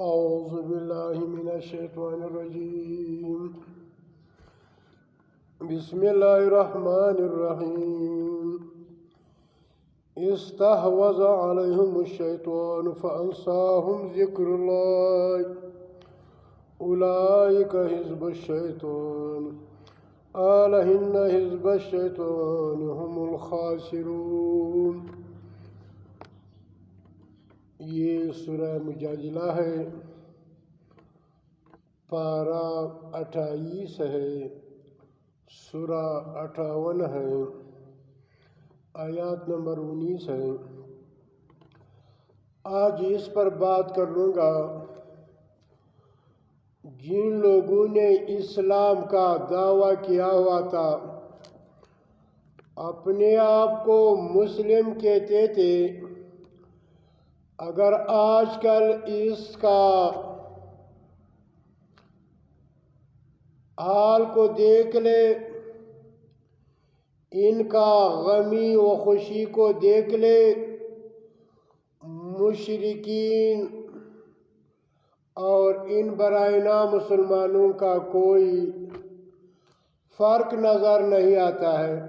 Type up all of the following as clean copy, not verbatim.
أعوذ بالله من الشيطان الرجيم. بسم الله الرحمن الرحيم. استحوذ عليهم الشيطان فأنساهم ذكر الله أولئك حزب الشيطان ألا إن حزب الشيطان هم الخاسرون. یہ سورہ مجادلہ ہے، پارہ 28 ہے، سورہ 58 ہے، آیات نمبر 19 ہے۔ آج اس پر بات کر لوں گا جن لوگوں نے اسلام کا دعویٰ کیا ہوا تھا، اپنے آپ کو مسلم کہتے تھے، اگر آج کل اس کا حال کو دیکھ لے، ان کا غمی و خوشی کو دیکھ لے، مشرکین اور ان برائنا مسلمانوں کا کوئی فرق نظر نہیں آتا ہے۔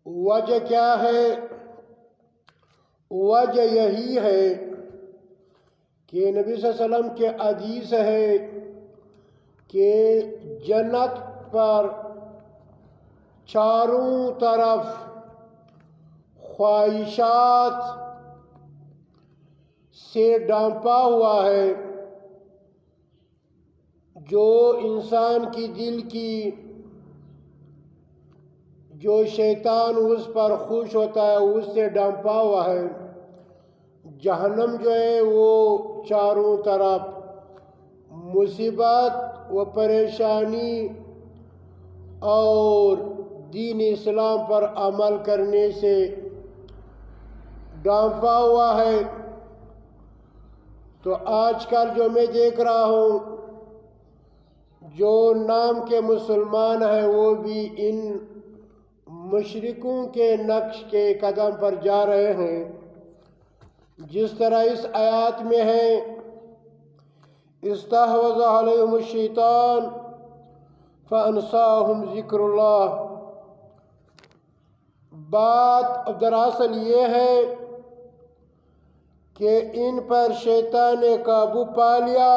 وجہ کیا ہے؟ وجہ یہی ہے کہ نبی صلی اللہ علیہ وسلم کے حدیث ہے کہ جنت پر چاروں طرف خواہشات سے ڈھانپا ہوا ہے، جو انسان کی دل کی، جو شیطان اس پر خوش ہوتا ہے اس سے ڈھانپا ہوا ہے۔ جہنم جو ہے وہ چاروں طرف مصیبت و پریشانی اور دین اسلام پر عمل کرنے سے ڈھانپا ہوا ہے۔ تو آج کل جو میں دیکھ رہا ہوں، جو نام کے مسلمان ہیں وہ بھی ان مشرکوں کے نقش کے قدم پر جا رہے ہیں، جس طرح اس آیات میں ہے، استحوذ علیہم الشیطان فانساہم ذکر اللہ۔ بات دراصل یہ ہے کہ ان پر شیطان نے قابو پا لیا،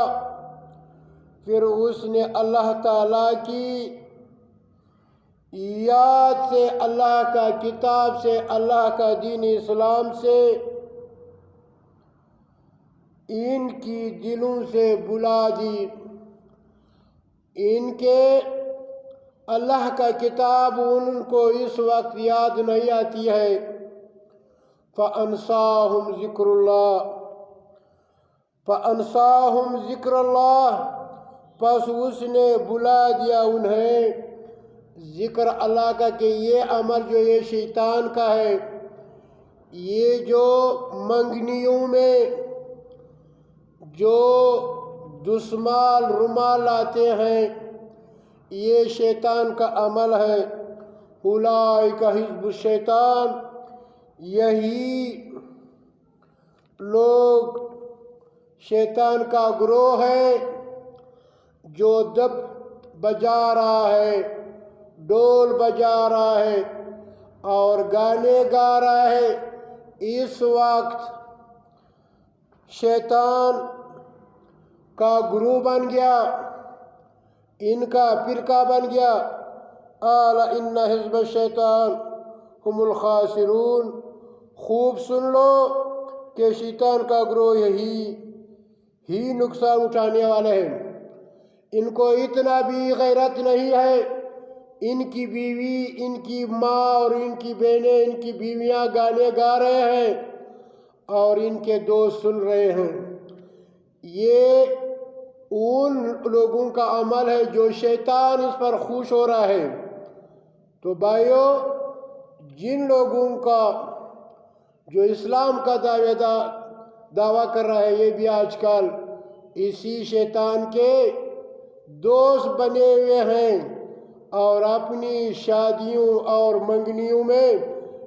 پھر اس نے اللہ تعالیٰ کی یاد سے، اللہ کا کتاب سے، اللہ کا دین اسلام سے ان کی دلوں سے بلا دی۔ ان کے اللہ کا کتاب ان کو اس وقت یاد نہیں آتی ہے۔ فَأَنْسَاهُمْ ذِكْرُ اللَّهِ، فَأَنْسَاهُمْ ذِكْرَ اللَّهِ، پس اس نے بلا دیا انہیں ذکر اللہ کا، کہ یہ عمل جو یہ شیطان کا ہے، یہ جو منگنیوں میں جو دسمال رومال لاتے ہیں، یہ شیطان کا عمل ہے۔ اولئک حزب الشیطان، یہی لوگ شیطان کا گروہ ہے جو دف بجا رہا ہے، ڈول بجا رہا ہے اور گانے گا رہا ہے۔ اس وقت شیطان کا گروہ بن گیا، ان کا فرقہ بن گیا۔ الا ان حزب الشیطان هم الخاسرون، خوب سن لو کہ شیطان کا گروہ ہی نقصان اٹھانے والے ہیں۔ ان کو اتنا بھی غیرت نہیں ہے، ان کی بیوی، ان کی ماں اور ان کی بہنیں، ان کی بیویاں گانے گا رہے ہیں اور ان کے دوست سن رہے ہیں۔ یہ ان لوگوں کا عمل ہے جو شیطان اس پر خوش ہو رہا ہے۔ تو بھائیو، جن لوگوں کا جو اسلام کا دعویٰ کر رہا ہے، یہ بھی آج کل اسی شیطان کے دوست بنے ہوئے ہیں اور اپنی شادیوں اور منگنیوں میں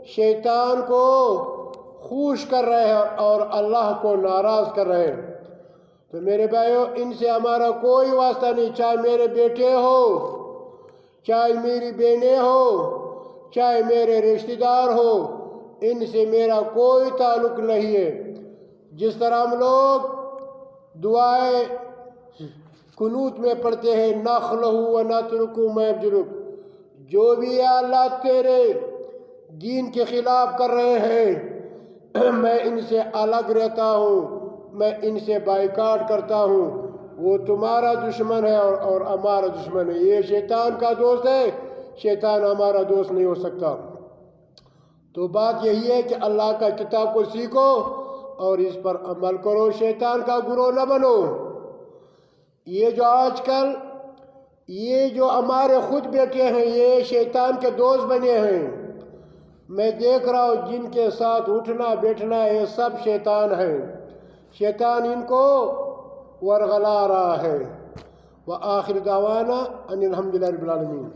شیطان کو خوش کر رہے ہیں اور اللہ کو ناراض کر رہے ہیں۔ تو میرے بھائیوں، ان سے ہمارا کوئی واسطہ نہیں، چاہے میرے بیٹے ہو، چاہے میری بہنیں ہو، چاہے میرے رشتہ دار ہو، ان سے میرا کوئی تعلق نہیں ہے۔ جس طرح ہم لوگ دعائیں قنوت میں پڑھتے ہیں، نخلہ و نترکو ما یفجرک، جو بھی یا اللہ تیرے دین کے خلاف کر رہے ہیں، میں ان سے الگ رہتا ہوں، میں ان سے بائیکاٹ کرتا ہوں، وہ تمہارا دشمن ہے اور ہمارا دشمن ہے۔ یہ شیطان کا دوست ہے، شیطان ہمارا دوست نہیں ہو سکتا۔ تو بات یہی ہے کہ اللہ کا کتاب کو سیکھو اور اس پر عمل کرو، شیطان کا گروہ نہ بنو۔ یہ جو آج کل یہ جو ہمارے خود بیٹے ہیں، یہ شیطان کے دوست بنے ہیں۔ میں دیکھ رہا ہوں جن کے ساتھ اٹھنا بیٹھنا یہ سب شیطان ہیں، شیطان ان کو ورغلا رہا ہے۔ وآخر دعوانا ان الحمدللہ رب العالمین۔